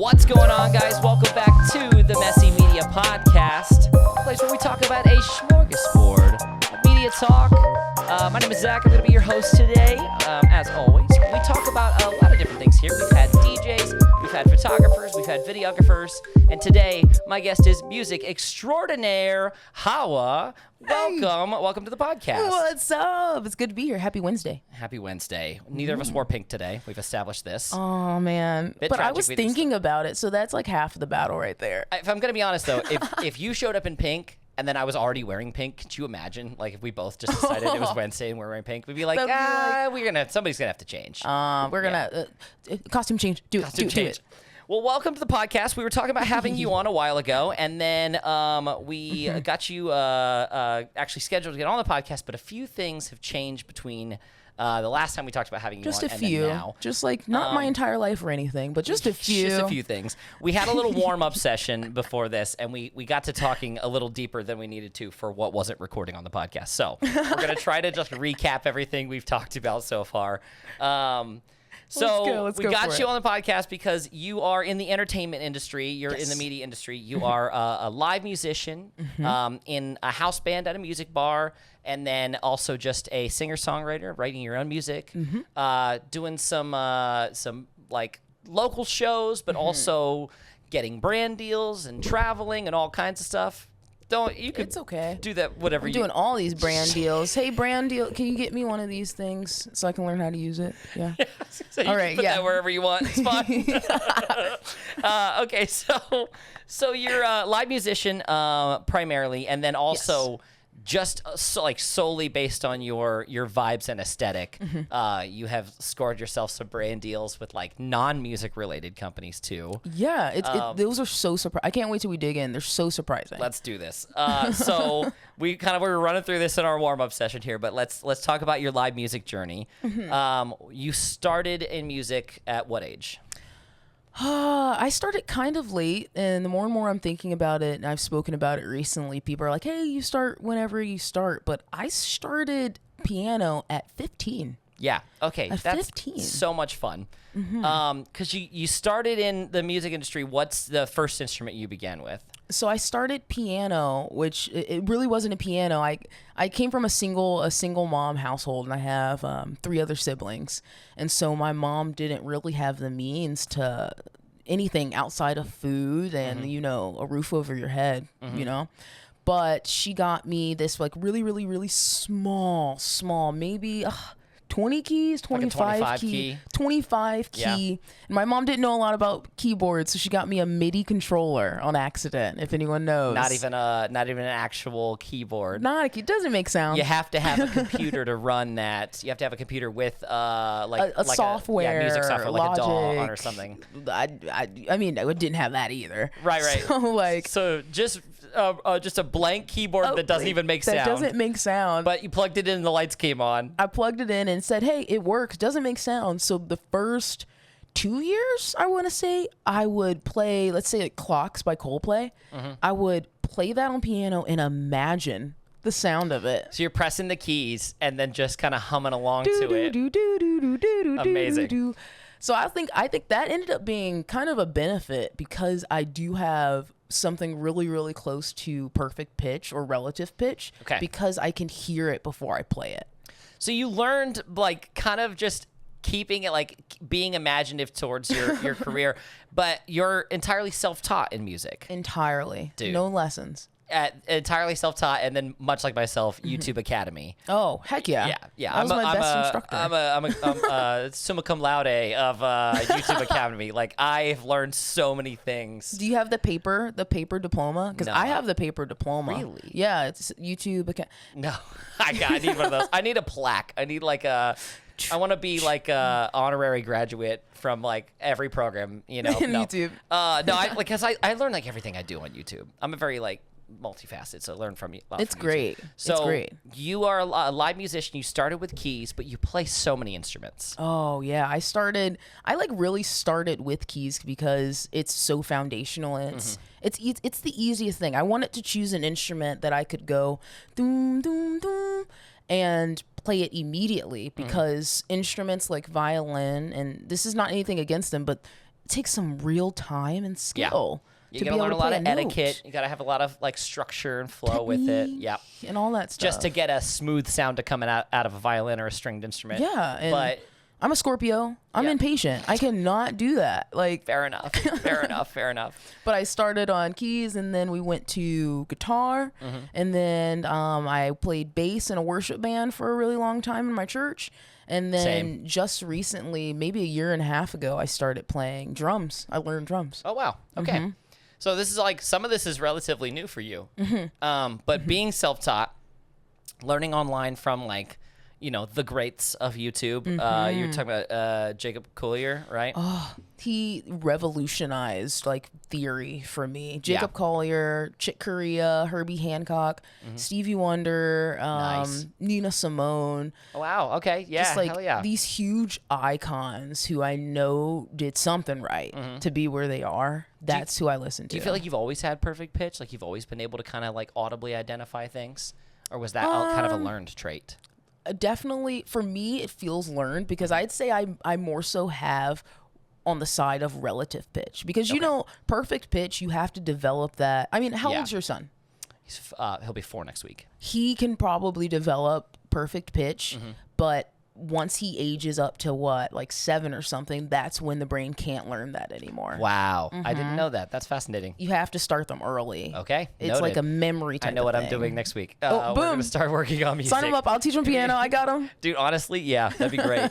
What's going on, guys? Welcome back to the Messy Media Podcast, a place where we talk about a smorgasbord of media talk. My name is Zach. I'm going to be your host today. As always, we talk about a lot of different things here. We've had DJs, we've had photographers, we've had videographers, and today my guest is music extraordinaire, Hawa. Welcome to the podcast. What's up? It's good to be here. Happy Wednesday. Happy Wednesday. Neither of us wore pink today. We've established this. Oh, man. But I was thinking about it, so that's like half of the battle right there. If I'm going to be honest, though, if you showed up in pink and then I was already wearing pink, could you imagine, like, if we both just decided it was Wednesday and we're wearing pink? We'd be like, somebody's going to have to change. We're going to, costume change. Do it. Well, welcome to the podcast. We were talking about having you on a while ago, and then we got you actually scheduled to get on the podcast, but a few things have changed between the last time we talked about having you just on a few. And then now. Just like not my entire life or anything, but just a few. Just a few things. We had a little warm-up session before this, and we got to talking a little deeper than we needed to for what wasn't recording on the podcast. So we're going to try to just recap everything we've talked about so far. So we got you on the podcast because you are in the entertainment industry. You're in the media industry. You are a live musician in a house band at a music bar, and then also just a singer-songwriter, writing your own music, doing some like local shows, but also getting brand deals and traveling and all kinds of stuff. It's okay. Do that whatever I'm doing all these brand deals. Hey, brand deal, can you get me one of these things so I can learn how to use it? Yeah. So you can put that wherever you want. It's fine. Okay, so you're a live musician primarily, and then also just solely based on your vibes and aesthetic, you have scored yourself some brand deals with like non-music related companies too. Yeah, those are so surprising. I can't wait till we dig in. They're so surprising. Let's do this. So we were running through this in our warm-up session here, but let's talk about your live music journey. You started in music at what age? I started kind of late, and the more and more I'm thinking about it, and I've spoken about it recently, people are like, hey, you start whenever you start. But I started piano at 15. Yeah. Okay. At That's 15. So much fun. Because you started in the music industry. What's the first instrument you began with? So I started piano, which it really wasn't a piano. I came from a single mom household, and I have 3 other siblings. And so my mom didn't really have the means to anything outside of food and, a roof over your head, But she got me this like really, really, really small, maybe 20 keys, 25 like key. 25 key. Yeah. And my mom didn't know a lot about keyboards, so she got me a MIDI controller on accident, if anyone knows. Not even an actual keyboard. It doesn't make sound. You have to have a computer to run that. You have to have a computer with like software, music software, like Logic. a DAW or something. I mean, I didn't have that either. Right. So just a blank keyboard that doesn't even make sound. That doesn't make sound. But you plugged it in and the lights came on. I plugged it in and said, hey, it works. Doesn't make sound. So the first 2 years, I want to say, I would play, let's say like Clocks by Coldplay. I would play that on piano and imagine the sound of it. So you're pressing the keys and then just kind of humming along to it. Amazing. So I think that ended up being kind of a benefit because I do have something really, really close to perfect pitch or relative pitch because I can hear it before I play it. So you learned like kind of just keeping it like being imaginative towards your career, but you're entirely self-taught in music. Entirely. Dude. No lessons. Entirely self-taught, and then much like myself, YouTube Academy. Oh, heck yeah. Yeah. That was my best instructor. I'm a summa cum laude of YouTube Academy. Like, I've learned so many things. Do you have the paper diploma? Because I have the paper diploma. Really? Yeah, it's YouTube Academy. No, I need one of those. I need a plaque. I need like I want to be like a honorary graduate from like every program, YouTube. Because I learn like everything I do on YouTube. I'm a very like multifaceted, so learn from you. It's great. So it's great. You are a live musician. You started with keys, but you play so many instruments. Oh yeah, I really started with keys because it's so foundational and it's the easiest thing. I wanted to choose an instrument that I could go doom doom doom and play it immediately because instruments like violin, and this is not anything against them, but takes some real time and skill. You gotta learn a lot of etiquette. You gotta have a lot of like structure and flow with it. Yeah, and all that stuff. Just to get a smooth sound to coming out of a violin or a stringed instrument. Yeah, and but I'm a Scorpio. I'm impatient. I cannot do that. Like, fair enough. Fair enough. But I started on keys, and then we went to guitar, and then I played bass in a worship band for a really long time in my church. And then just recently, maybe a year and a half ago, I started playing drums. I learned drums. Oh, wow. Okay. So this is like, some of this is relatively new for you. But being self-taught, learning online from like, you know, the greats of YouTube. You were talking about Jacob Collier, right? Oh, he revolutionized like theory for me. Jacob Collier, Chick Corea, Herbie Hancock, Stevie Wonder, Nina Simone. Oh, wow. Okay. Yeah. Just like hell yeah. these huge icons who I know did something right to be where they are. That's who I listen to. Do you feel like you've always had perfect pitch? Like you've always been able to kind of like audibly identify things? Or was that kind of a learned trait? Definitely, for me, it feels learned because I'd say I more so have on the side of relative pitch because, you know, perfect pitch, you have to develop that. I mean, how old's your son? He'll be 4 next week. He can probably develop perfect pitch, but once he ages up to like 7 or something, that's when the brain can't learn that anymore. Wow. I didn't know that. That's fascinating. You have to start them early. Okay. It's noted. like a memory type I know what thing. I'm doing next week. boom. We're going to start working on music. Sign him up. I'll teach him piano. I got him. Dude, honestly, yeah, that'd be great.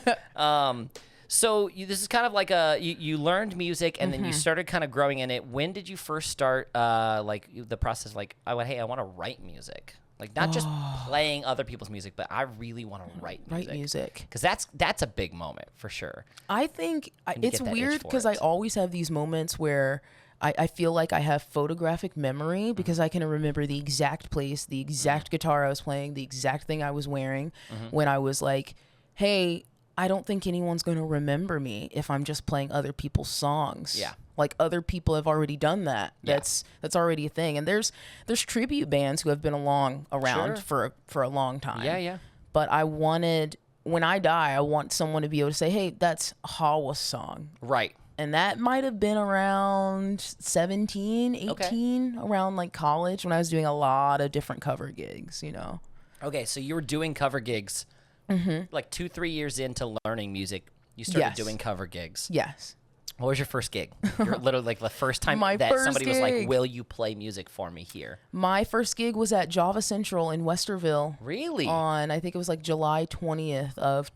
So this is kind of like you learned music and then you started kind of growing in it. When did you first start like the process? Like, I want to write music. Like not just playing other people's music, but I really want to write music. Because that's a big moment for sure. I think it's weird because I always have these moments where I feel like I have photographic memory because I can remember the exact place, the exact guitar I was playing, the exact thing I was wearing when I was like, hey, I don't think anyone's going to remember me if I'm just playing other people's songs. Yeah. Like other people have already done that. That's already a thing. And there's tribute bands who have been around for a long time. Yeah. But when I die, I want someone to be able to say, hey, that's Hawa's song. Right. And that might have been around 17, 18, around like college when I was doing a lot of different cover gigs, you know. Okay, so you were doing cover gigs like 2-3 years into learning music. You started doing cover gigs. Yes. What was your first gig? You're literally like the first time that somebody was like, will you play music for me here? My first gig was at Java Central in Westerville. Really? On, I think it was like July 20th of...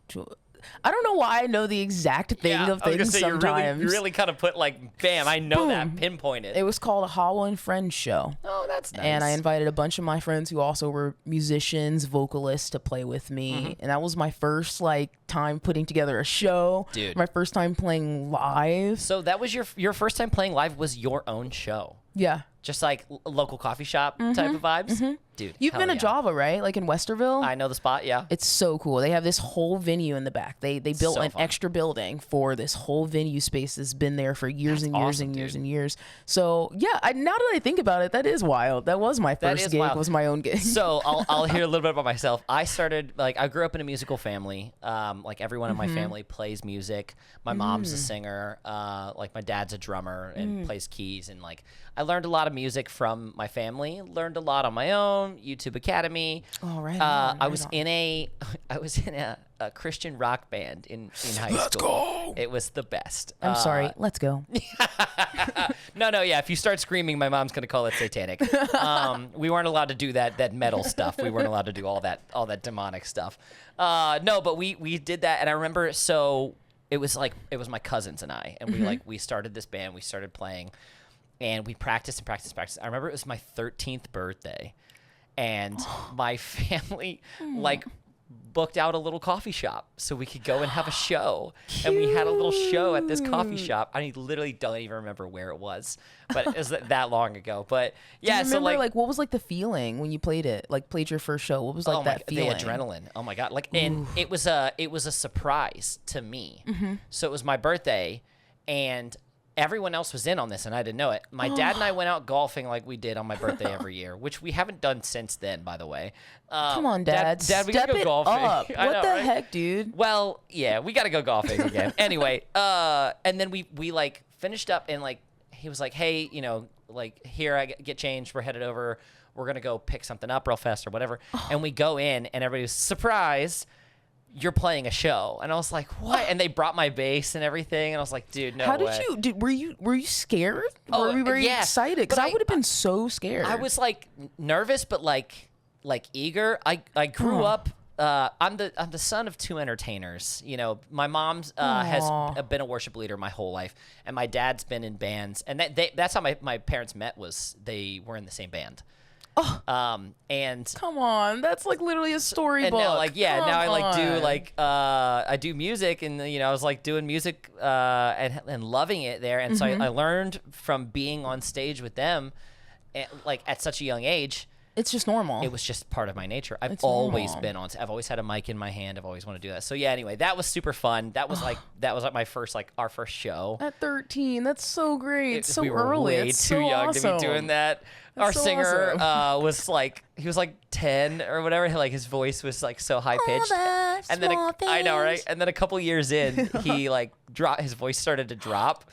I don't know why I know the exact thing of things sometimes. You really kind of put like, bam, I know that, pinpointed. It was called a Hawa and Friends show. Oh, that's nice. And I invited a bunch of my friends who also were musicians, vocalists to play with me. And that was my first like time putting together a show. Dude. My first time playing live. So that was your first time playing live was your own show? Yeah. Just like a local coffee shop type of vibes? Dude, you've been to Java, right? Like in Westerville? I know the spot, yeah. It's so cool. They have this whole venue in the back. They built an extra building for this whole venue space that's been there for years and years and years and years. So, yeah, now that I think about it, that is wild. That was my first gig, was my own gig. So, I'll hear a little bit about myself. I grew up in a musical family. Like everyone in my family plays music. My mom's a singer. Like my dad's a drummer and plays keys. And like I learned a lot of music from my family. Learned a lot on my own. YouTube Academy. Oh, right. I was in a Christian rock band in high school. Let's go. It was the best. I'm sorry. Let's go. No, yeah. If you start screaming, my mom's gonna call it satanic. We weren't allowed to do that metal stuff. We weren't allowed to do all that demonic stuff. No, but we did that, and I remember. So it was my cousins and I, and we started this band. We started playing, and we practiced and practiced and practiced. I remember it was my 13th birthday. And my family booked out a little coffee shop so we could go and have a show. Cute. And we had a little show at this coffee shop. I literally don't even remember where it was, but it was that long ago. But yeah, do you remember, what was like the feeling when you played it? Like played your first show? What was like that feeling? The adrenaline. Oh my God. And it was a surprise to me. So it was my birthday and everyone else was in on this, and I didn't know it. My dad and I went out golfing like we did on my birthday every year, which we haven't done since then, by the way. Come on, Dad. Dad, we gotta go golfing. Up. What the heck, dude? Well, yeah, we gotta go golfing again. Anyway, and then we finished up and like he was like, hey, you know, like here I get changed. We're headed over. We're gonna go pick something up real fast or whatever. And we go in and everybody's surprised. You're playing a show. And I was like, what? And they brought my bass and everything. And I was like, dude, no way. How did you, were you scared? Oh, were you yes. excited? Because I would have been so scared. I was like nervous, but like eager. I grew up, I'm the son of two entertainers. You know, my mom's has been a worship leader my whole life. And my dad's been in bands. And that's how my parents met, was they were in the same band. And come on, that's like literally a storybook. And now, like, yeah, now I like do like I do music, and you know, I was like doing music and loving it there, and so I learned from being on stage with them, like at such a young age. It's just normal. It was just part of my nature. I've It's always normal. been on. I've always had a mic in my hand. I've always wanted to do that. So yeah. Anyway, that was super fun. That was like my first our first show. At 13, that's so great. It's so we were early. way It's too so young awesome. to be doing that. Our so singer awesome. was like, he was like 10 or whatever. Like his voice was like so high pitched. And then I know, right? And then a couple years in, he like his voice started to drop.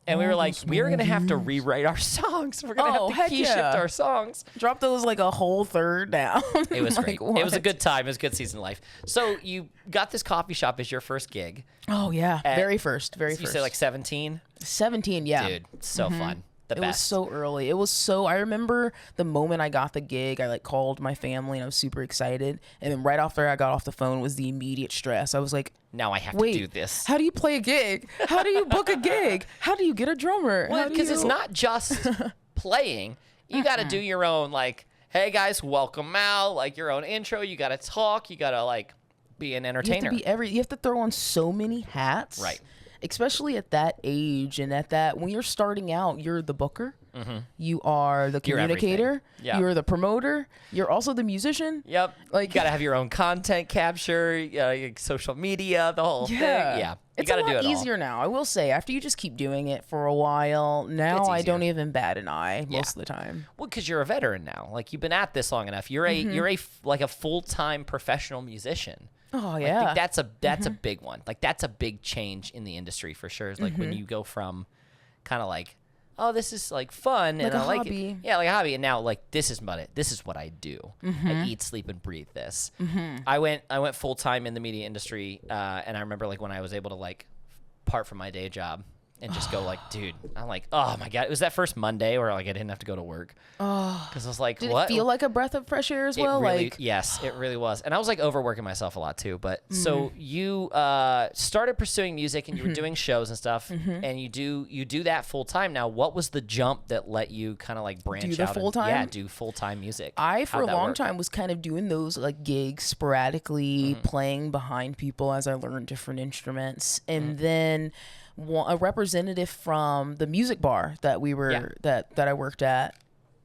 And we were like, we are going to have to rewrite our songs. We're going to have to heck key yeah. shift our songs. Drop those like a whole third down. It was Like, great. It was a what? good time. It was a good season of life. So you got this coffee shop as your first gig. Oh yeah, very first. You say like 17? 17, yeah. Dude, so fun. The It best. was so early. It was so, I remember the moment I got the gig, I like called my family and I was super excited. And then right after I got off the phone was the immediate stress. I was like, Now I have wait, to do this. how do you play a gig? How do you book a gig? How do you get a drummer? Well, because it's not just playing. You got to do your own, like, hey guys, welcome out, like your own intro. You got to talk. You got to like be an You have entertainer. to be you have to throw on so many hats. Right. Especially at that age and at that, when you're starting out, you're the booker. You are the You're communicator. everything. Yeah. You're the promoter. You're also the musician. Yep. Like- you got to have your own content capture, social media, the whole thing. Yeah. You It's got a to do lot it all. easier now. I will say, after you just keep doing it for a while, now It's I don't easier. even bat an eye most of the time. Well, because you're a veteran now. Like you've been at this long enough. You're like a full-time professional musician. Oh I yeah. think that's a big one. Like that's a big change in the industry for sure. It's like when you go from kind of like, oh, this is like fun Like and a I like hobby. it. Yeah, like a hobby. And now like this is what I do. I eat, sleep, and breathe this. I went full time in the media industry, and I remember like when I was able to like part from my day job and just go like, dude, I'm like, oh my god, it was that first Monday where like I didn't have to go to work. Because I was like, Did what? it feel like a breath of fresh air as well? It really, like yes, it really was. And I was like overworking myself a lot too. But so you started pursuing music and you were doing shows and stuff, and you do that full time. Now, what was the jump that let you kind of like branch the out? full-time? Yeah, do full time music. I, for How'd a that long work? time, was kind of doing those like gigs sporadically, playing behind people as I learned different instruments. And then a representative from the music bar that we were that I worked at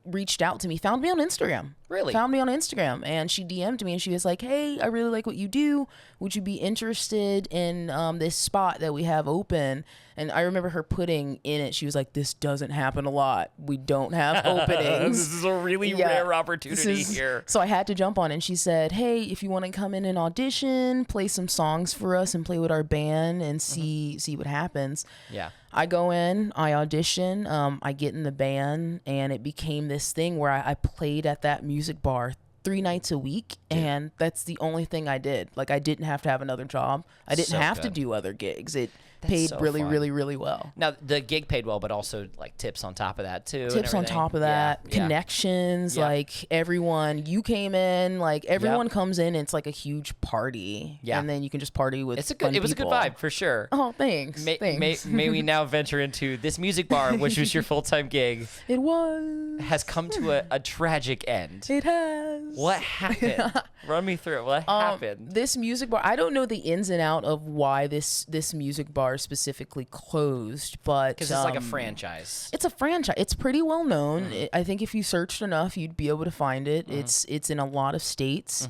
reached out to me, found me on Instagram. Really? Found me on Instagram, and she DM'd me and she was like, hey, I really like what you do. Would you be interested in this spot that we have open? And I remember her putting in it, she was like, this doesn't happen a lot. We don't have openings. This is a really Yeah, rare this opportunity is- here. So I had to jump on, and she said, hey, if you want to come in and audition, play some songs for us and play with our band and see what happens. Yeah. I go in, I audition, I get in the band, and it became this thing where I played at that music bar 3 nights a week, and that's the only thing I did. Like, I didn't have to have another job. I didn't So have to good. do other gigs. It That's paid so really, fun. really, really well. Now the gig paid well, but also like tips on top of that too. and Tips on everything. top of Yeah, that, yeah. connections, Yeah. like everyone, you came in, like everyone comes in, it's like a huge party. Yeah. And then you can just party with It fun was a good people. vibe for sure. Oh, thanks. May thanks. we now venture into this music bar, which was your full-time gig, It was. has come to a tragic end. It has. What happened? Run me through it. What happened? This music bar, I don't know the ins and out of why this music bar specifically closed, but Because it's like a franchise. It's a franchise. It's pretty well known. Mm-hmm. I think if you searched enough, you'd be able to find it. It's in a lot of states.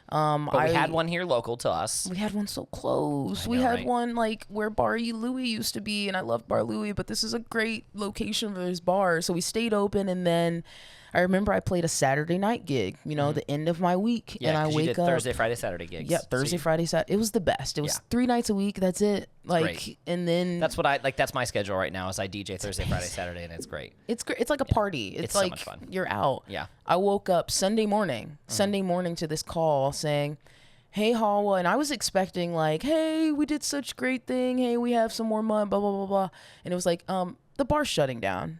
But we had one here local to us. We had one so close. We know, had right? one like where Bar Louie used to be, and I love Bar Louie, but this is a great location for this bar. So we stayed open, and then I remember I played a Saturday night gig, you know, the end of my week, Yeah, and I 'cause you wake did up Thursday, Friday, Saturday gigs. Yeah, Thursday, Friday, Saturday. It was the best. It was 3 nights a week. That's it. Like, great. and then That's what I like. That's my schedule right now. Is I DJ Thursday, Friday, Saturday, and it's great. it's great. It's like a party. It's so like much fun. you're out. Yeah. I woke up Sunday morning to this call saying, "Hey Hawa," and I was expecting like, "Hey, we did such great thing. Hey, we have some more money." Blah blah blah blah. And it was like, the bar's shutting down.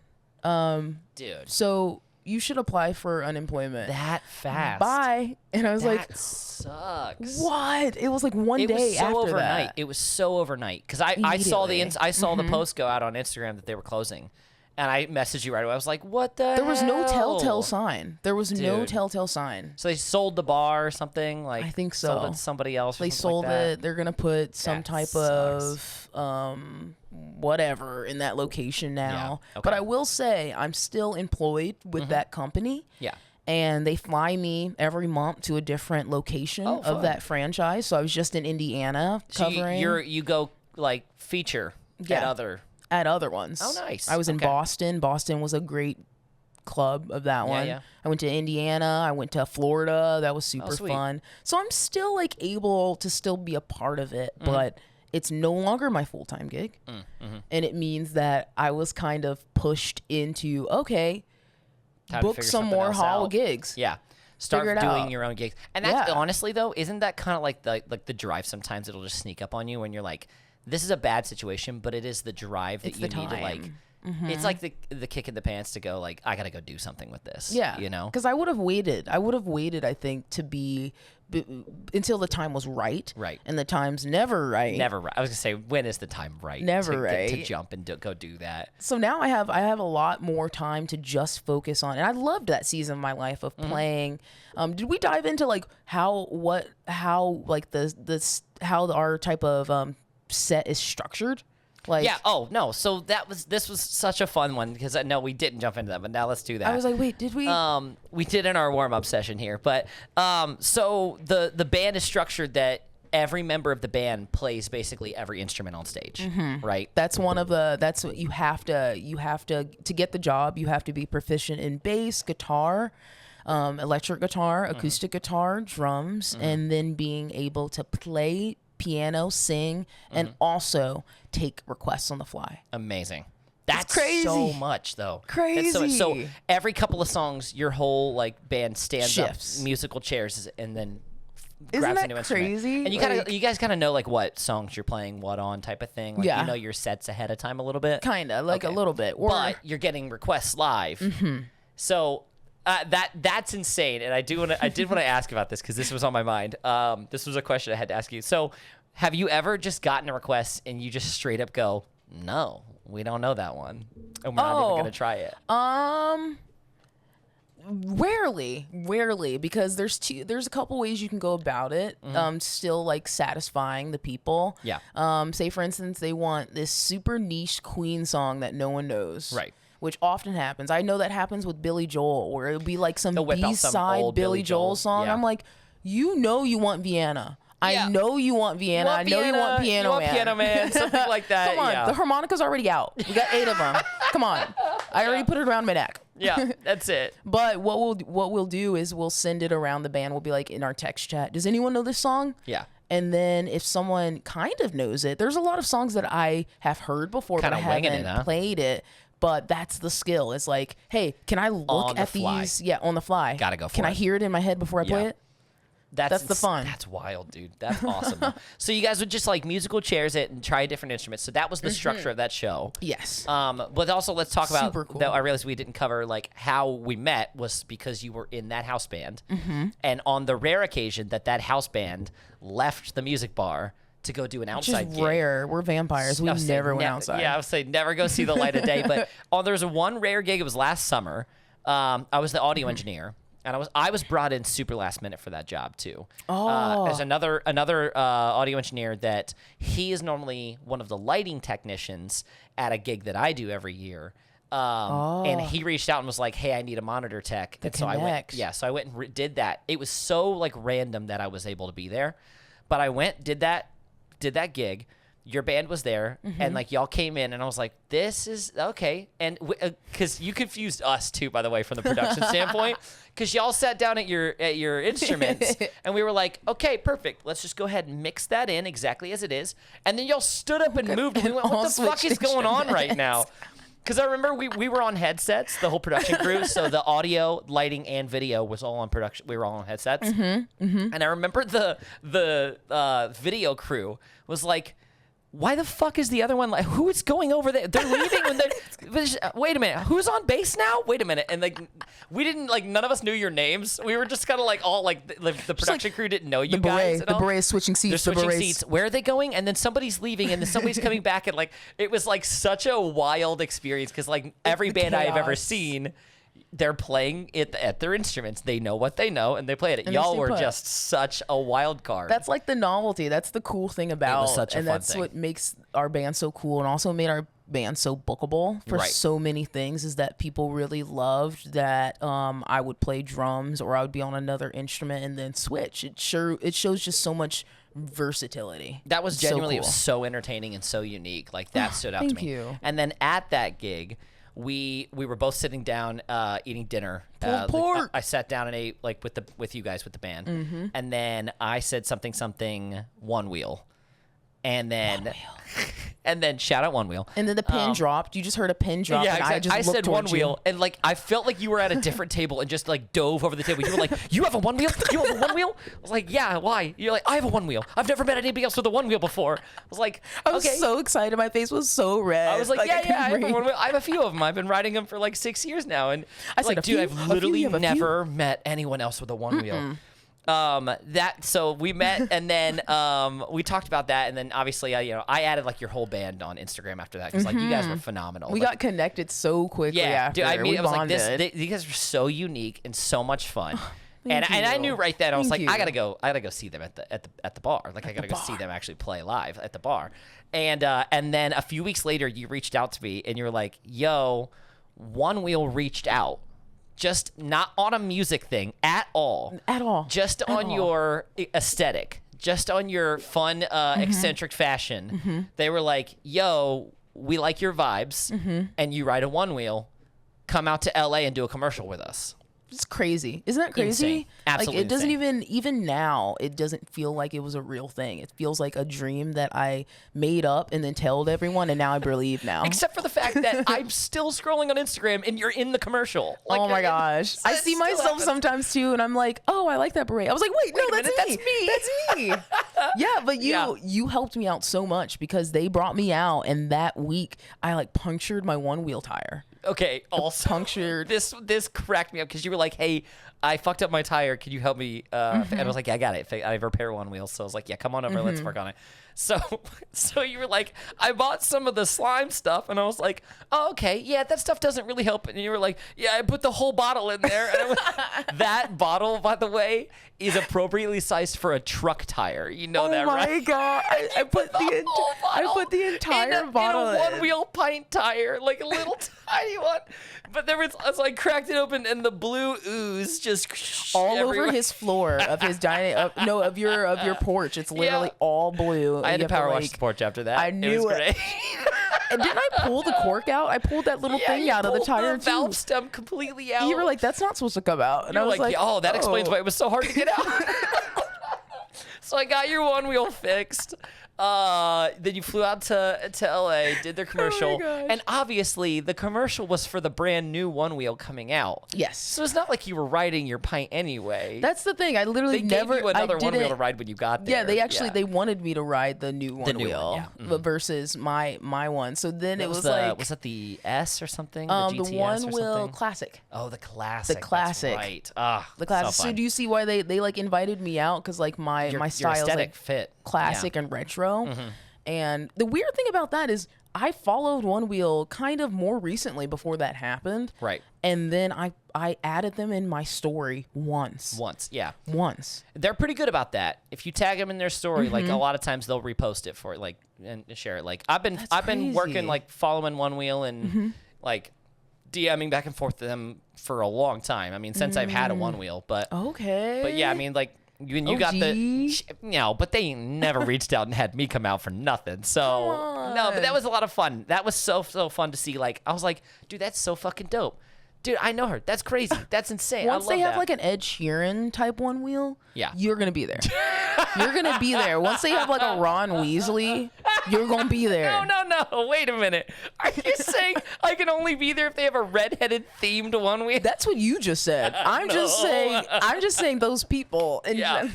Dude, So you should apply for unemployment. that fast. Bye. And I was like, That sucks. what? It was like one It day was so after overnight. that. It was so overnight because I saw the Immediately. I saw the post go out on Instagram that they were closing, and I messaged you right away. I was like, "What the?" There was no hell? telltale sign. There was no Dude. telltale sign. So they sold the bar or something. Like I think sold so. it to somebody else. Or They something sold like that. it. They're gonna put some That type sucks. of whatever in that location now. Yeah, okay. But I will say I'm still employed with that company. Yeah. And they fly me every month to a different location Oh, fun. of that franchise. So I was just in Indiana So covering you go like feature at Yeah. other. at other ones. Oh, nice. I was in Okay. Boston. Boston was a great club of that one. yeah. I went to Indiana. I went to Florida. That was super sweet. fun. So I'm still like able to still be a part of it, but it's no longer my full-time gig. And it means that I was kind of pushed into, okay, Time to book figure some something more else Hawa out. gigs. Yeah. Start Figure it doing out. your own gigs. And that's Yeah. honestly though, isn't that kind of like the drive sometimes it'll just sneak up on you when you're like, this is a bad situation, but it is the drive that It's you the need to like time. it's like the kick in the pants to go like, I gotta go do something with this. Yeah. You know? Because I would have waited. I think, to be until the time was right. Right. And the time's never right. Never right. I was gonna say, when is the time right? Never to right. jump and go do that. So now I have a lot more time to just focus on, and I loved that season of my life of playing. Did we dive into like how like how our type of set is structured? Like, Yeah. Oh no. So this was such a fun one because I know we didn't jump into that, but now let's do that. I was like, wait, did we? We did in our warm up session here, but so the band is structured that every member of the band plays basically every instrument on stage, right? That's what you have to get the job. You have to be proficient in bass, guitar, electric guitar, acoustic guitar, drums, and then being able to play piano, sing, and also take requests on the fly. Amazing. That's crazy. so much though. That's so much. So Crazy. every couple of songs, your whole like band stands Shifts. up, musical chairs, and then Isn't grabs that a new instrument. crazy? And you guys kind of know like what songs you're playing what on type of thing. Like Yeah. you know your sets ahead of time a little bit. Kinda, like Okay. a little bit. Or But you're getting requests live. So that's insane. And I did want to ask about this because this was on my mind. This was a question I had to ask you. So have you ever just gotten a request and you just straight up go, no, we don't know that one, and we're not even gonna try it? Rarely, because there's a couple ways you can go about it. Still like satisfying the people. Yeah. Say for instance, they want this super niche Queen song that no one knows. Right. Which often happens. I know that happens with Billy Joel, where it'll be like some They'll whip out some B-side old Billy Joel song. Yeah. I'm like, you want Vienna. Yeah. I know you want Vienna. I know you want Piano Man. Piano Man, something like that. Come on, yeah. the harmonica's already out. We got 8 of them. Come on, I already put it around my neck. Yeah, that's it. But what we'll do is we'll send it around the band. We'll be like in our text chat, does anyone know this song? Yeah. And then if someone kind of knows it, there's a lot of songs that I have heard before, but Kinda I winging haven't it, huh? played it. But that's the skill. It's like, hey, can I look On the at fly. these? Yeah, on the fly. Gotta go for Can I it. hear it in my head before I play Yeah. it? That's the fun. That's wild, dude. That's awesome. So you guys would just like musical chairs it and try different instruments. So that was the structure of that show. Yes. But also let's talk about Super cool. that. I realized we didn't cover like how we met was because you were in that house band, and on the rare occasion that house band left the music bar to go do an Which outside is gig. rare. We're vampires. We I would say never went outside. Yeah, I would say never go see the light of day. But there's one rare gig. It was last summer. I was the audio engineer, and I was brought in super last minute for that job too. There's another audio engineer that he is normally one of the lighting technicians at a gig that I do every year. And he reached out and was like, "Hey, I need a monitor tech." And so I went. connect. Yeah, so I went and did that. It was so like random that I was able to be there, but I went, did that gig, your band was there, and like y'all came in, and I was like, "This is okay." And because you confused us too, by the way, from the production standpoint, because y'all sat down at your instruments, and we were like, "Okay, perfect. Let's just go ahead and mix that in exactly as it is." And then y'all stood up and moved. And we went, "What the fuck is going on right now?" Because I remember we were on headsets, the whole production crew, so the audio, lighting, and video was all on production. We were all on headsets, and I remember the video crew was like, "Why the fuck is the other one like? Who is going over there? They're leaving when they're. Wait a minute, who's on bass now? Wait a minute." And like, we didn't like none of us knew your names. We were just kind of like all like the production crew didn't know you guys. The beret is switching seats. They're switching seats. Where are they going? And then somebody's leaving, and then somebody's coming back, and like it was like such a wild experience because like every band I have ever seen. They're playing it at their instruments. They know what they know, and they play it. Y'all were just such a wild card. That's like the novelty. That's the cool thing about it. Was such a and fun that's thing. what makes our band so cool, and also made our band so bookable for so many things. Is that people really loved that I would play drums or I would be on another instrument and then switch. It shows just so much versatility. That was genuinely so cool. so entertaining and so unique. Like that stood out to me. Thank you. And then at that gig, we were both sitting down eating dinner. Pulled pork. I sat down and ate like with you guys with the band, and then I said something One Wheel, and then and then shout out One Wheel, and then the pin dropped. You just heard a pin drop. Yeah, and exactly. I said One you. Wheel, and like I felt like you were at a different table and just like dove over the table. You were like, "You have a One Wheel? You have a One Wheel?" I was like, "Yeah, why?" You're like, "I have a One Wheel. I've never met anybody else with a One Wheel before." I was like, I was okay. so excited. My face was so red. I was like, yeah, I have a breathe. One Wheel. I have a few of them. I've been riding them for like 6 years now, and I said, like, "A dude, few? I've A few? literally You have a few?" never met anyone else with a One Wheel. So we met, and then we talked about that, and then obviously I added like your whole band on Instagram after that because like you guys were phenomenal. We like, got connected so quickly after. dude, I mean, we I was bonded. like, you guys were so unique and so much fun. And Thank I you. knew right then I was Thank like, I you. gotta go see them at the bar. Like I gotta go see bar. them actually play live at the bar. And then a few weeks later, you reached out to me and you were like, "Yo, One Wheel reached out, just not on a music thing at all, just on your aesthetic, just on your fun eccentric fashion. They were like, "Yo, we like your vibes, and you ride a One Wheel. Come out to LA and do a commercial with us." It's crazy. Isn't that crazy? Insane. Absolutely Like it doesn't insane. even now, it doesn't feel like it was a real thing. It feels like a dream that I made up and then told everyone, and now I believe now. Except for the fact that I'm still scrolling on Instagram and you're in the commercial. Like, oh my gosh. I see myself sometimes too, and I'm like, "Oh, I like that beret." I was like, "Wait, no, a minute, that's me. That's me." Yeah, but you helped me out so much because they brought me out, and that week I like punctured my One Wheel tire. Okay, also Punctured. This cracked me up because you were like, "Hey, I fucked up my tire. Can you help me?" And I was like, "Yeah, I got it. I repair One Wheel." So I was like, "Yeah, come on over. Let's work on it." So you were like, "I bought some of the slime stuff," and I was like, "Oh, okay, yeah, that stuff doesn't really help." And you were like, "Yeah, I put the whole bottle in there." And that bottle, by the way, is appropriately sized for a truck tire. You know that, right? Oh my god! I put the entire bottle in a One Wheel pint tire, like a little tiny one. But there was, I like cracked it open, and the blue ooze just all everywhere. over his floor of his dining. Of your porch. It's literally all blue. I had to You have power wash like- the porch after that. I knew it. Was it. great. And didn't I pull the cork out? I pulled that little thing you out of the pulled tire the valve too. stem completely out. You were like, "That's not supposed to come out," and You I were was like, like, "Oh, that explains "Oh." why it was so hard to get out." So I got your One Wheel fixed. Then you flew out to LA, did their commercial, gosh. and obviously the commercial was for the brand new One Wheel coming out. Yes. So it's not like you were riding your pint anyway. That's the thing. I literally they never. gave you another I One Wheel didn't- to ride when you got there. Yeah, they actually they wanted me to ride the new One new Wheel, one, yeah. but versus my one. So then That it was the, like was that the S or something? the GTS One or Wheel something? Classic. Oh, the classic. The classic. That's right. Ah, The classic. So, So fun. do you see why they like invited me out? Because like my your style is aesthetic like fit classic and retro. And the weird thing about that is I followed One Wheel kind of more recently before that happened. Right. And then I added them in my story once. Yeah. Once. They're pretty good about that. If you tag them in their story, like a lot of times they'll repost it for like and share it. Like I've been crazy. working like following One Wheel and like DMing back and forth to them for a long time. I mean, since I've had a One Wheel, but Okay. but yeah, I mean like You got the, but they never reached out and had me come out for nothing. So no, but that was a lot of fun. That was so fun to see. Like, I was like, dude, that's so fucking dope. Dude, I know her. That's crazy. That's insane. Once they have that. like an Ed Sheeran type one wheel, yeah, you're gonna be there. You're gonna be there. Once they have like a Ron Weasley, you're gonna be there. No. Wait a minute. Are you saying I can only be there if they have a redheaded themed one wheel? That's what you just said. I'm just saying those people. And yeah.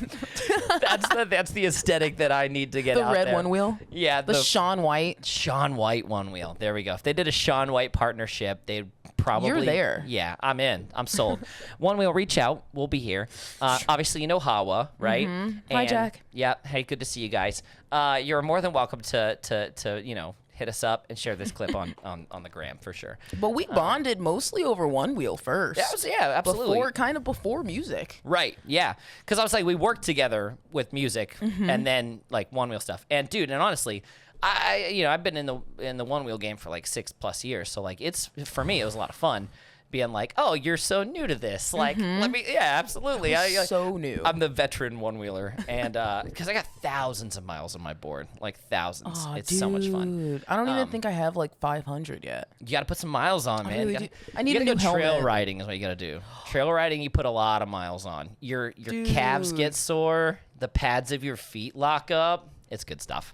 That's the aesthetic that I need to get the out red there. one wheel. Yeah, the Shaun White. Shaun White one wheel. There we go. If they did a Shaun White partnership, they'd probably. You're there. Yeah, I'm in. I'm sold. One wheel, reach out. We'll be here. Obviously, you know Hawa, right? Mm-hmm. Hi, Jack. Yeah. Hey, good to see you guys. You're more than welcome to hit us up and share this clip on the gram for sure. But we bonded mostly over one wheel first. Absolutely. Before music. Right. Yeah. Because I was like, we worked together with music and then like one wheel stuff. And dude, and honestly, I've been in the one wheel game for like 6+ years. So like for me, it was a lot of fun. Being like, oh, you're so new to this. Like, absolutely. So new. I'm the veteran one wheeler, and because I got thousands of miles on my board, like thousands. It's so much fun. I don't even think I have like 500 yet. You got to put some miles on, man. Really I need to go trail helmet. riding is what you got to do. Trail riding, you put a lot of miles on. Your calves get sore. The pads of your feet lock up. It's good stuff.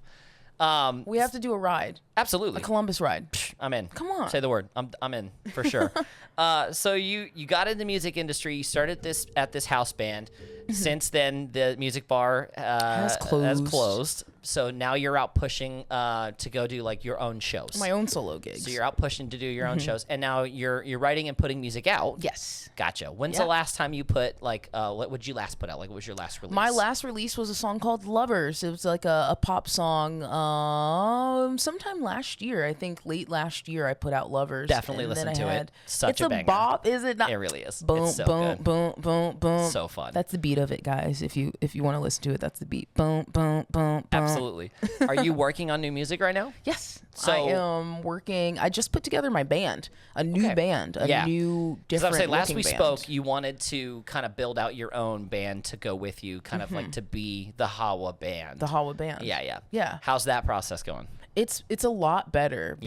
We have to do a ride. Absolutely. A Columbus ride. I'm in. Come on. Say the word. I'm in for sure. So you got in the music industry. You started at this house band. Since then, the music bar has closed. So now you're out pushing to go do like your own shows. My own solo gigs. So you're out pushing to do your own shows, and now you're writing and putting music out. Yes. Gotcha. When's the last time you put like what would you last put out? Like, what was your last release? My last release was a song called Lovers. It was like a pop song. Sometime last year, I think late last year, I put out Lovers. Definitely listen to it. Such a banger. It's a bop, is it not? It really is. Boom, it's so boom, good. boom, boom, boom. So fun. That's the beat of it, guys. If you want to listen to it, that's the beat. Boom, boom, boom, boom. Absolutely. Are you working on new music right now? Yes. So, I am working. I just put together my band, a new band, a new different. I was saying, last we band. spoke, you wanted to kind of build out your own band to go with you, kind of like to be the Hawa band. The Hawa band. Yeah. How's that process going? It's a lot better.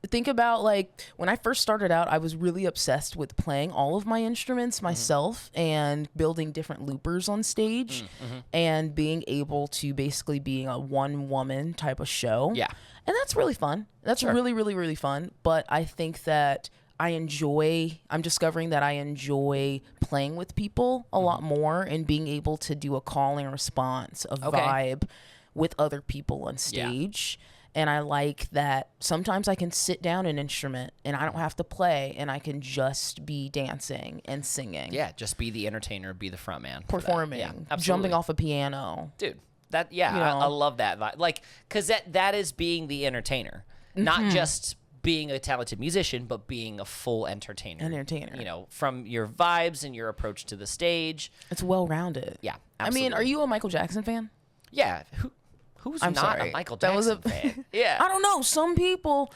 Think about like when I first started out, I was really obsessed with playing all of my instruments myself and building different loopers on stage and being able to basically being a one woman type of show. Yeah. And that's really fun. That's really, really, really fun. But I think that I'm discovering that I enjoy playing with people a lot more and being able to do a call and response, a vibe with other people on stage. And I like that sometimes I can sit down an instrument and I don't have to play and I can just be dancing and singing. Yeah, just be the entertainer, be the front man. Performing, jumping off a piano. Dude, I love that. Like, because that is being the entertainer, not just being a talented musician, but being a full entertainer. From your vibes and your approach to the stage. It's well-rounded. Yeah, I absolutely. mean, are you a Michael Jackson fan? Yeah. Who's not sorry. a Michael Jackson fan? Yeah. I don't know. Some people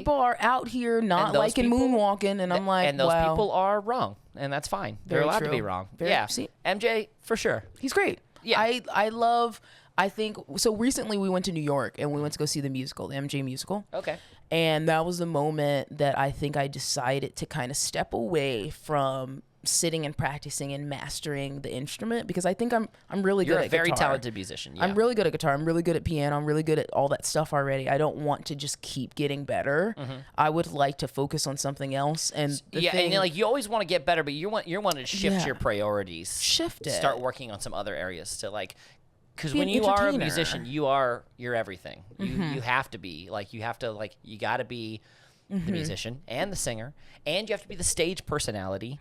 are out here not liking moonwalking, and I'm like, and those people are wrong, and that's fine. They're allowed to be wrong. See, MJ, for sure. He's great. Yeah. I think, so recently we went to New York, and we went to go see the musical, the MJ musical. Okay. And that was the moment that I think I decided to kind of step away from sitting and practicing and mastering the instrument, because I think I'm really good at guitar. You're a very talented musician. Yeah. I'm really good at guitar. I'm really good at piano. I'm really good at all that stuff already. I don't want to just keep getting better. I would like to focus on something else. And and like you always want to get better, but you want to shift your priorities. Shift it. Start working on some other areas to like. Because Be when an you are a entertainer. musician, you're everything. You have to be like you got to be the musician and the singer, and you have to be the stage personality.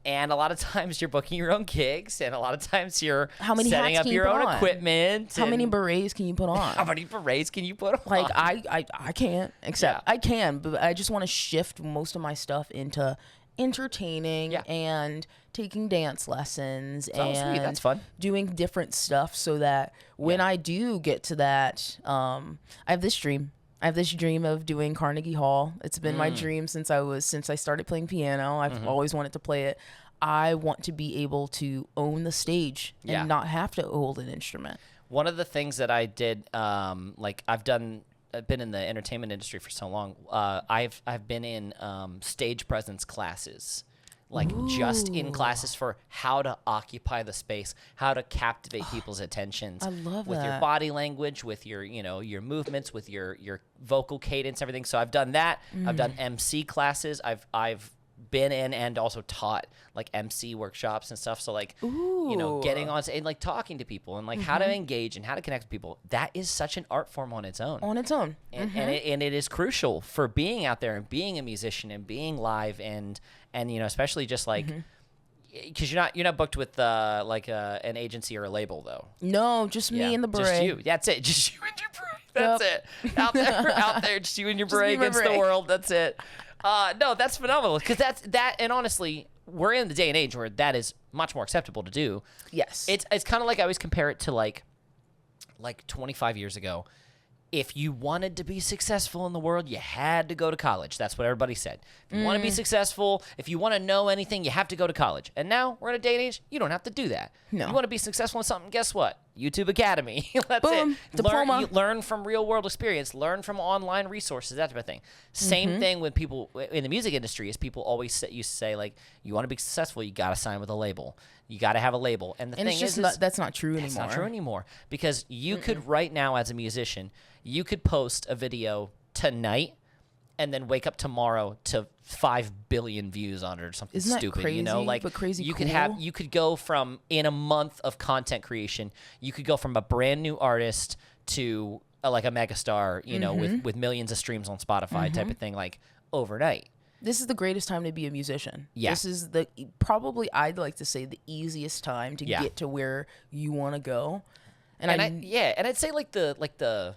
And a lot of times you're booking your own gigs, and a lot of times you're setting up your own equipment. How many berets can you put on? How many berets can you put on? Like I can't, except I can, but I just want to shift most of my stuff into entertaining and taking dance lessons sweet. and That's fun. Doing different stuff so that when I do get to that, I have this dream. I have this dream of doing Carnegie Hall. It's been my dream since I started playing piano. I've always wanted to play it. I want to be able to own the stage and not have to hold an instrument. One of the things that I did, like I've been in the entertainment industry for so long. I've been in stage presence classes, like just in classes for how to occupy the space, how to captivate people's attentions. I love with that. your body language, with your your movements, with your vocal cadence, everything. So I've done that. I've done MC classes. I've been in and also taught like MC workshops and stuff. So like, getting on and like talking to people and like how to engage and how to connect with people. That is such an art form on its own. And it is crucial for being out there and being a musician and being live and especially just like, because you're not booked with like an agency or a label though. No, just me and the beret. Just you. That's it. Just you and your beret. That's it. Out there, just you and your beret against the world. That's it. No, that's phenomenal because that, and honestly, we're in the day and age where that is much more acceptable to do. Yes, it's kind of like I always compare it to like 25 years ago. If you wanted to be successful in the world, you had to go to college. That's what everybody said. If you want to be successful, if you want to know anything, you have to go to college. And now we're in a day and age, you don't have to do that. No. You want to be successful in something, guess what? YouTube Academy. That's Boom. it. Diploma. Learn from real world experience. Learn from online resources, that type of thing. Same thing with people in the music industry is people always used to say, like, you want to be successful, you got to sign with a label. You got to have a label. And the thing it's just is, that's not true anymore. it's not true anymore because you could right now as a musician, you could post a video tonight and then wake up tomorrow to 5 billion views on it or something Isn't that stupid, crazy, like but crazy you cool? you could go from in a month of content creation, you could go from a brand new artist to like a megastar, with millions of streams on Spotify type of thing, like overnight. This is the greatest time to be a musician. Yeah. This is probably, I'd like to say, the easiest time to get to where you want to go. And I'd say like the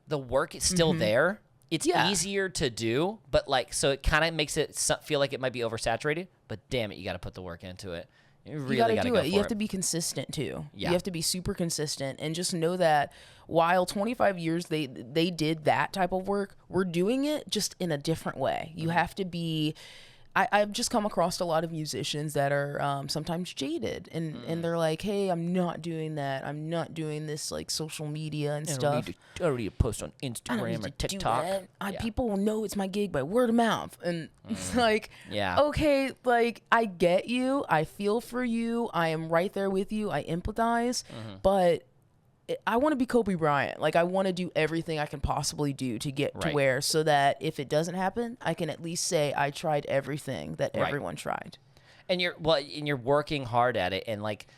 work is still there. It's easier to do, but like, so it kind of makes it feel like it might be oversaturated, but damn it, you got to put the work into it. You really got to do go it. for You have to be consistent too. Yeah. You have to be super consistent and just know that while 25 years they did that type of work, we're doing it just in a different way. You have to be. I've just come across a lot of musicians that are sometimes jaded and they're like, hey, I'm not doing that. I'm not doing this like social media and stuff. I don't need to post on Instagram or TikTok. People will know it's my gig by word of mouth. And it's like, Yeah. okay, like I get you. I feel for you. I am right there with you. I empathize. But I want to be Kobe Bryant. Like I want to do everything I can possibly do to get to where, so that if it doesn't happen, I can at least say I tried everything that everyone tried. And you're working hard at it, and like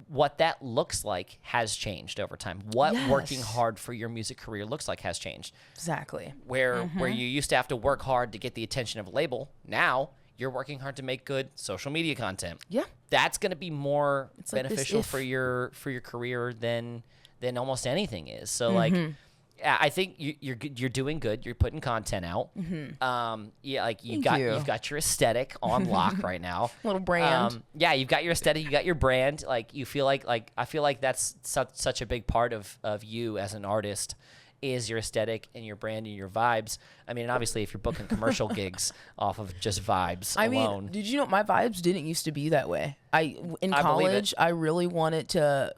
what that looks like has changed over time. What working hard for your music career looks like has changed. Exactly. Where you used to have to work hard to get the attention of a label, now you're working hard to make good social media content. Yeah. That's going to be more beneficial like for your career than almost anything is. So like, yeah, I think you're doing good. You're putting content out. Like you've got your aesthetic on lock right now. Little brand. You've got your aesthetic. You got your brand. Like you feel like I feel like that's such a big part of you as an artist is your aesthetic and your brand and your vibes. I mean, obviously, if you're booking commercial gigs off of just vibes alone. Mean, did you know my vibes didn't used to be that way? In college, I really wanted to.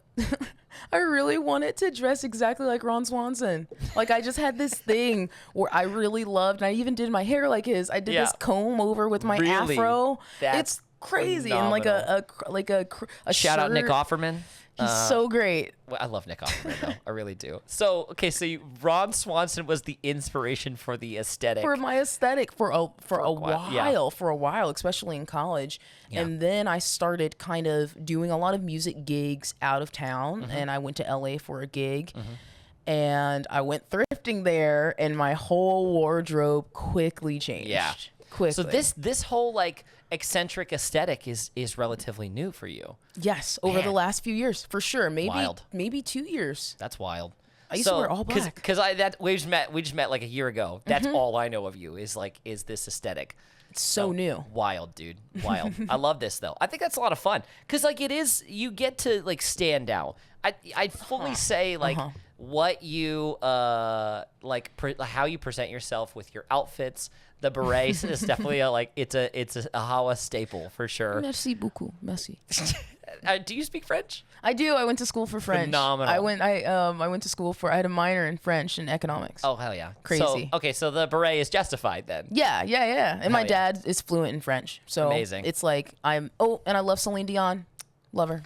I really wanted to dress exactly like Ron Swanson. Like I just had this thing where I really loved, and I even did my hair like his. I did this comb over with my afro. It's crazy. Phenomenal. And like a shout shirt. out Nick Offerman. He's so great. Well, I love Nick Offerman though. I really do. So Ron Swanson was the inspiration for the aesthetic. For my aesthetic for a while, especially in college. Yeah. And then I started kind of doing a lot of music gigs out of town, and I went to LA for a gig. And I went thrifting there, and my whole wardrobe quickly changed. Yeah. Quickly. So this whole like eccentric aesthetic is relatively new for you. Yes, over the last few years, for sure. Maybe 2 years. That's wild. I used to wear all black. Because we just met like a year ago. That's all I know of you is this aesthetic. It's so new. Wild, dude. Wild. I love this though. I think that's a lot of fun because like it is. You get to like stand out. I'd fully say like what you how you present yourself with your outfits, The beret is definitely it's a Hawa staple for sure. Merci beaucoup. Merci. Do you speak French? I do. I went to school for French. Phenomenal. I went to school I had a minor in French and economics. Oh, hell yeah. Crazy. So the beret is justified then. Yeah. And my dad is fluent in French. So amazing. It's like and I love Celine Dion. Love her.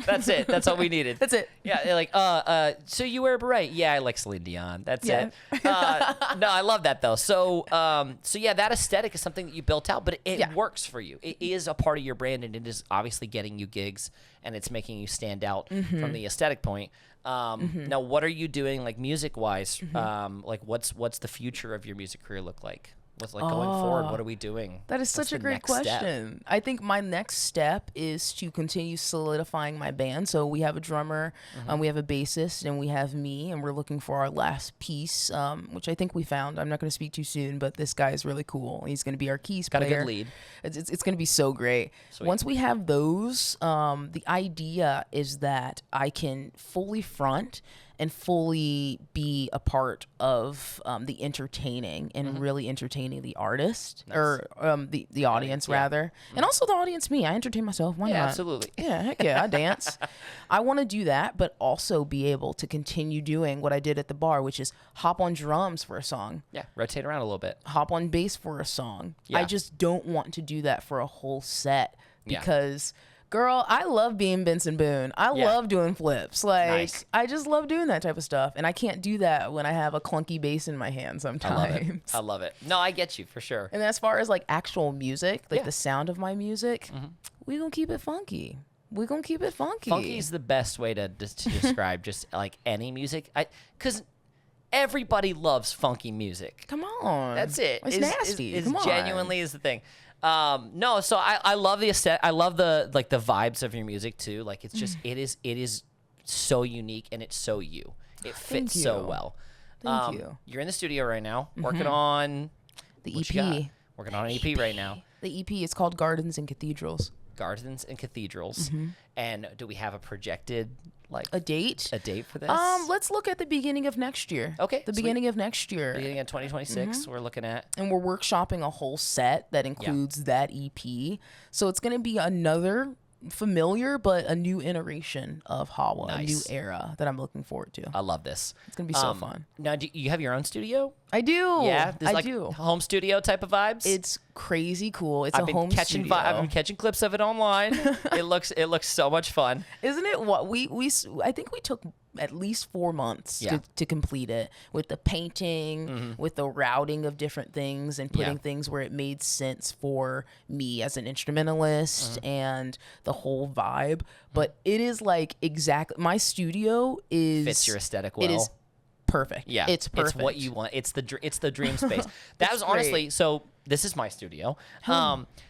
That's it. That's all we needed. That's it. Yeah, so you wear a beret. Yeah, I like Celine Dion. That's it. No, I love that though. So yeah, that aesthetic is something that you built out, but it works for you. It is a part of your brand, and it is obviously getting you gigs, and it's making you stand out from the aesthetic point. Now, what are you doing like music-wise? Like what's the future of your music career look like? What's going forward? What are we doing? That is such a great question. I think my next step is to continue solidifying my band. So we have a drummer, we have a bassist, and we have me, and we're looking for our last piece, which I think we found. I'm not going to speak too soon, but this guy is really cool. He's going to be our keys player. Got a good lead. It's going to be so great. Sweet. Once we have those, the idea is that I can fully front and fully be a part of the entertaining and really entertaining the artist or the audience rather, and also the audience me. I entertain myself. Why not? Absolutely. Yeah, heck yeah, I dance. I want to do that, but also be able to continue doing what I did at the bar, which is hop on drums for a song. Yeah, rotate around a little bit. Hop on bass for a song. Yeah. I just don't want to do that for a whole set because... Girl, I love being Benson Boone. I love doing flips. Nice. I just love doing that type of stuff. And I can't do that when I have a clunky bass in my hand sometimes. I love it. No, I get you for sure. And as far as like actual music, like the sound of my music, we're going to keep it funky. We're going to keep it funky. Funky is the best way to describe just like any music. Because everybody loves funky music. Come on. That's it. It's nasty. Come on. Genuinely is the thing. No, so I love the aesthetic. I love the vibes of your music too. Like it's just it is so unique and it's so you. It fits so well. Thank you. You're in the studio right now working on The what you got? EP. Working on an EP right now. The EP is called Gardens and Cathedrals. Gardens and Cathedrals. And do we have a projected a date for this? Let's look at the beginning of next year. Okay, the beginning of next year. Beginning of 2026, we're looking at. And we're workshopping a whole set that includes that EP. So it's going to be another familiar but a new iteration of Hawa, a new era that I'm looking forward to. I love this. It's going to be so fun. Now, do you have your own studio? I do. Yeah, I do. Home studio type of vibes. It's crazy cool. It's a home studio. I've been catching clips of it online. It looks so much fun. Isn't it? What I think we took at least 4 months to complete it, with the painting, with the routing of different things and putting things where it made sense for me as an instrumentalist and the whole vibe. But it is like my studio fits your aesthetic well. It is perfect. Yeah, it's perfect. It's what you want. It's the dream space. That was honestly so. This is my studio.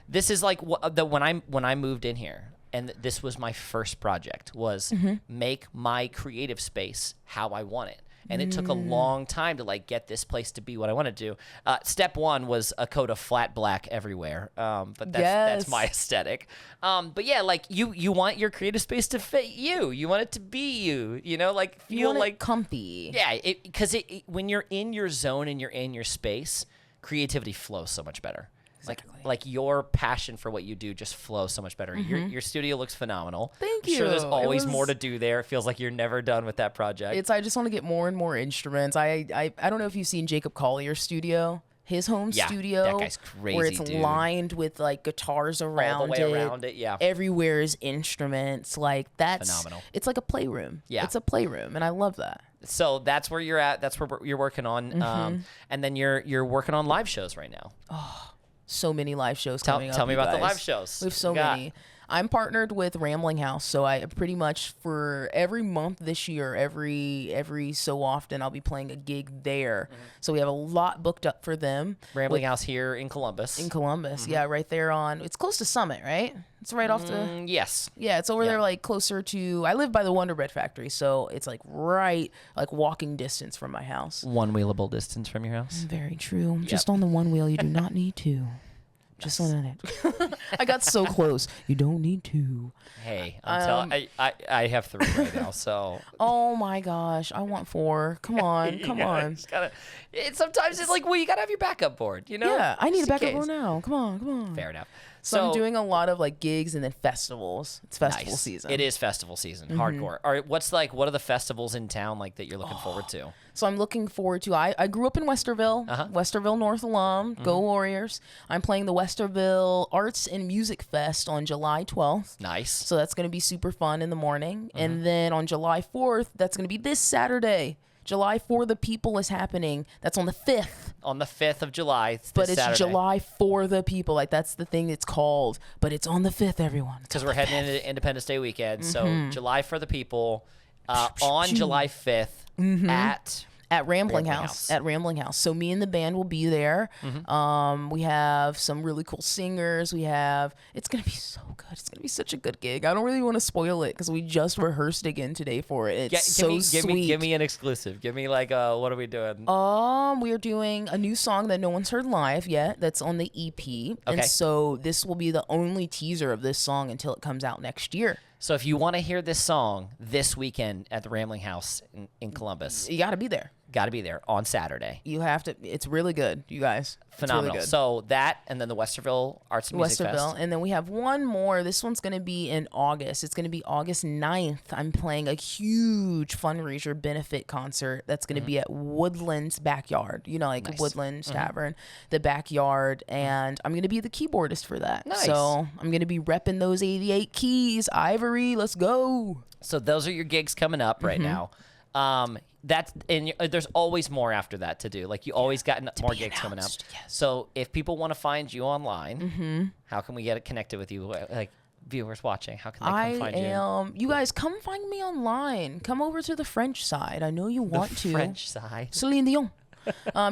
This is like when I moved in here, and this was my first project, was make my creative space how I want it. And it took a long time to like get this place to be what I wanted to do. Step one was a coat of flat black everywhere. But that's my aesthetic. But yeah, like you want your creative space to fit you. You want it to be you. You know, like feel you want like it comfy. Yeah, because when you're in your zone and you're in your space, creativity flows so much better. Exactly. Like your passion for what you do just flows so much better. Your studio looks phenomenal. Thank I'm sure you. there's always more to do there. It feels like you're never done with that project. I just want to get more and more instruments. I don't know if you've seen Jacob Collier's studio. His home studio, that guy's crazy, where it's dude. lined with like guitars around all the way around it. Yeah, everywhere is instruments. Like that's phenomenal. It's like a playroom. Yeah, it's a playroom, and I love that. So that's where you're at. That's where you're working on. And then you're working on live shows right now. Oh, so many live shows coming up. Tell me about the guys. live shows. We have so many. I'm partnered with Rambling House, so I pretty much for every month this year, every so often, I'll be playing a gig there. So we have a lot booked up for them. Rambling House here in Columbus. Yeah, right there it's close to Summit, right? It's right off the. Yes. Yeah, it's over there, like closer to. I live by the Wonder Bread factory, so it's like right, like walking distance from my house. One wheelable distance from your house. Very true. Just on the one wheel, you do not need two. Just on it. I got so close. You don't need to. Hey, I have 3 right now, so. Oh my gosh, I want 4. Come on, come on. Sometimes it's like, well, you gotta have your backup board, you know? Yeah, I need a Just in backup case. board now. Come on, come on. Fair enough. So I'm doing a lot of like gigs and then festivals. It's festival Nice. season. It is festival season, hardcore. All right, what are the festivals in town like that you're looking forward to? So I'm looking forward to. I grew up in Westerville, Westerville North alum. Go Warriors! I'm playing the Westerville Arts and Music Fest on July 12th. Nice. So that's going to be super fun in the morning, and then on July 4th, that's going to be this Saturday. July for the People is happening. That's on the 5th. On the 5th of July, But it's Saturday. July for the People. Like, that's the thing it's called. But it's on the 5th, everyone. Because we're heading into Independence Day weekend. So July for the People on July 5th At Rambling Rambling House. House. At Rambling House. So me and the band will be there. We have some really cool singers. It's going to be so good. It's going to be such a good gig. I don't really want to spoil it because we just rehearsed again today for it. It's sweet. Give me an exclusive. Give me like, what are we doing? We are doing a new song that no one's heard live yet. That's on the EP. And so this will be the only teaser of this song until it comes out next year. So if you want to hear this song this weekend at the Rambling House in Columbus, You got to be there. got to be there on Saturday. You have to. It's really good, you guys. It's Phenomenal. really good. So that, and then the Westerville Arts and Music Westerville. Fest. And then we have one more. This one's going to be in August. It's going to be August 9th. I'm playing a huge fundraiser benefit concert that's going to be at Woodland's Backyard. You know, like Nice. Woodland's Tavern, the Backyard. And I'm going to be the keyboardist for that. Nice. So I'm going to be repping those 88 keys. Ivory, let's go. So those are your gigs coming up right now. There's always more after that to do. Like you always got more gigs coming up. announced, yes. So if people want to find you online, how can we get connected with you? Like viewers watching, how can they come find you? You guys, come find me online. Come over to the French side. I know you want to. French side. Celine Dion.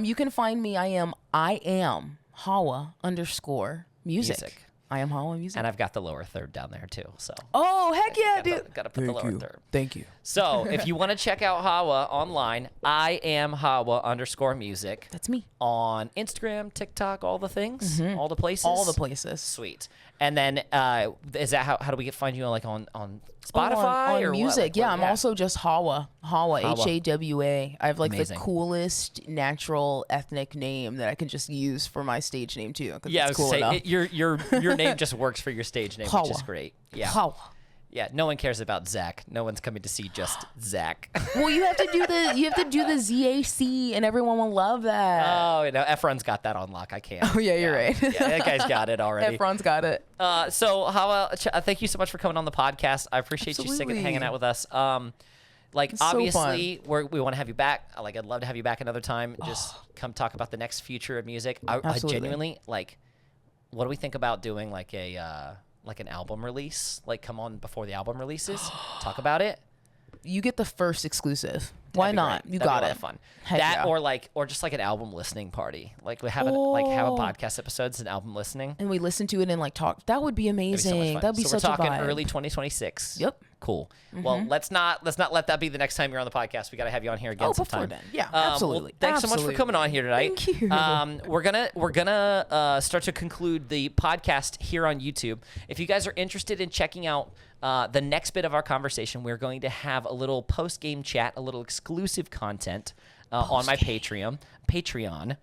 You can find me. I am Hawa _music. I am Hawa Music. And I've got the lower third down there too. So Oh, heck yeah, dude. Got to put the lower third. Thank you. So if you want to check out Hawa online, I am Hawa _music That's me. on Instagram, TikTok, all the things, all the places. All the places. Sweet. And then is that how do we find you on Spotify on or music? what? Like, yeah, I'm also just Hawa Hawa. HAWA. I have like Amazing. the coolest natural ethnic name that I can just use for my stage name too. 'Cause Yeah, I it's was cool gonna enough. say your name just works for your stage name, which is Hawa. great. Yeah. Hawa. Yeah, no one cares about Zach. No one's coming to see just Zach. Well, you have to do the ZAC, and everyone will love that. Oh, you know, Efron's got that on lock. I can't. Oh, yeah, you're right. Yeah, that guy's got it already. Efron's got it. So, Hawa, thank you so much for coming on the podcast. I appreciate you Absolutely. hanging out with us. Like, so obviously, we want to have you back. Like, I'd love to have you back another time. Just come talk about the next future of music. I Absolutely. genuinely, like, what do we think about doing, like, an album release? Like, come on before the album releases, talk about it. You get the first exclusive. Why That'd be not? great. You That'd got be a lot it. of fun. Heck That yeah. or just like an album listening party. Like we have have a podcast episodes and album listening. And we listen to it and like talk. That would be That'd be amazing. so much fun. That'd be so such we're talking a vibe. early 2026. Yep. Cool. Well, let's not let that be the next time you're on the podcast. We got to have you on here again Oh, sometime. before then. Yeah, Well, absolutely. thanks so much for coming on here tonight. Thank you. We're gonna start to conclude the podcast here on YouTube. If you guys are interested in checking out the next bit of our conversation, we're going to have a little post-game chat, a little exclusive content on my Patreon.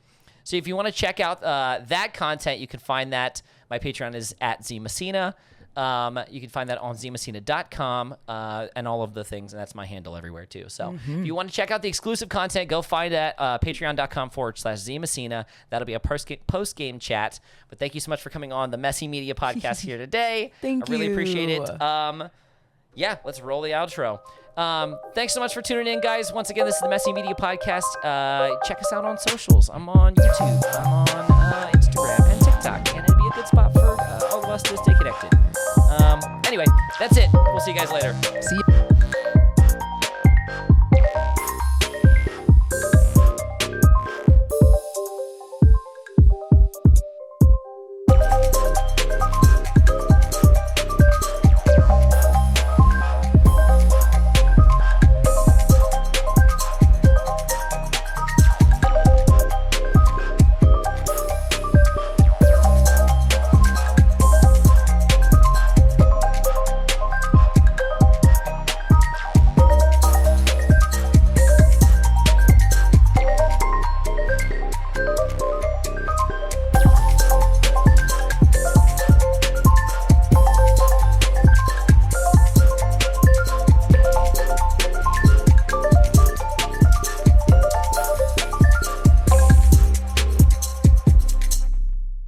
So if you want to check out that content, you can find that. My Patreon is at @ZMessina. You can find that on zmessina.com and all of the things, and that's my handle everywhere too. So if you want to check out the exclusive content, go find it at patreon.com/zmessina. That'll be a post-game chat. But thank you so much for coming on the Messy Media Podcast here today. Thank I really you. appreciate it. Yeah, let's roll the outro. Thanks so much for tuning in, guys. Once again, this is the Messy Media Podcast. Check us out on socials. I'm on YouTube. I'm on Instagram and TikTok, and it'd be a good spot for all of us to stay connected. Anyway, that's it. We'll see you guys later. See you.